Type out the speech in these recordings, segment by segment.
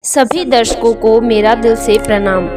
सभी दर्शकों को मेरा दिल से प्रणाम।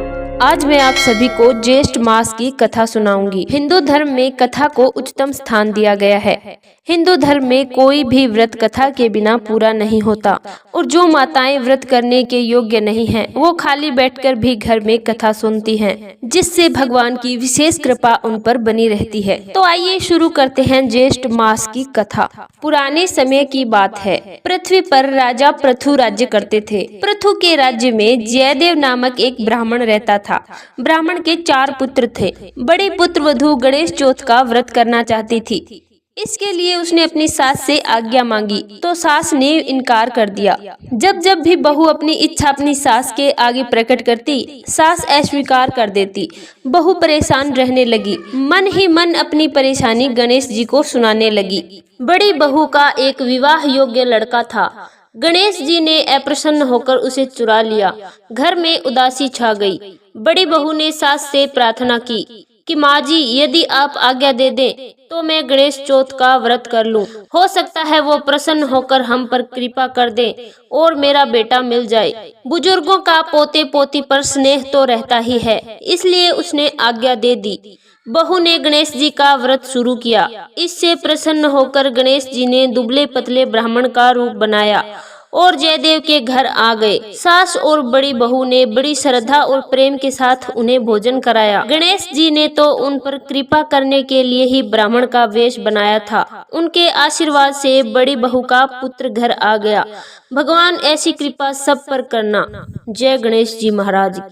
आज मैं आप सभी को ज्येष्ठ मास की कथा सुनाऊंगी। हिंदू धर्म में कथा को उच्चतम स्थान दिया गया है। हिंदू धर्म में कोई भी व्रत कथा के बिना पूरा नहीं होता और जो माताएं व्रत करने के योग्य नहीं हैं, वो खाली बैठकर भी घर में कथा सुनती हैं, जिससे भगवान की विशेष कृपा उन पर बनी रहती है। तो आइए शुरू करते हैं ज्येष्ठ मास की कथा। पुराने समय की बात है। पृथ्वी पर राजा पृथु राज्य करते थे। पृथु के राज्य में जयदेव नामक एक ब्राह्मण रहता था। ब्राह्मण के 4 पुत्र थे। बड़ी पुत्र वधू गणेश चौथ का व्रत करना चाहती थी। इसके लिए उसने अपनी सास से आज्ञा मांगी तो सास ने इनकार कर दिया। जब जब भी बहू अपनी इच्छा अपनी सास के आगे प्रकट करती, सास अस्वीकार कर देती। बहू परेशान रहने लगी। मन ही मन अपनी परेशानी गणेश जी को सुनाने लगी। बड़ी बहू का एक विवाह योग्य लड़का था। गणेश जी ने अप्रसन्न होकर उसे चुरा लिया। घर में उदासी छा गई। बड़ी बहू ने सास से प्रार्थना की कि माँ जी, यदि आप आज्ञा दे दें तो मैं गणेश चौथ का व्रत कर लूं। हो सकता है वो प्रसन्न होकर हम पर कृपा कर दें और मेरा बेटा मिल जाए। बुजुर्गों का पोते पोती पर स्नेह तो रहता ही है, इसलिए उसने आज्ञा दे दी। बहू ने गणेश जी का व्रत शुरू किया। इससे प्रसन्न होकर गणेश जी ने दुबले पतले ब्राह्मण का रूप बनाया और जयदेव के घर आ गए। सास और बड़ी बहू ने बड़ी श्रद्धा और प्रेम के साथ उन्हें भोजन कराया। गणेश जी ने तो उन पर कृपा करने के लिए ही ब्राह्मण का वेश बनाया था। उनके आशीर्वाद से बड़ी बहू का पुत्र घर आ गया। भगवान ऐसी कृपा सब पर करना। जय गणेश जी महाराज की।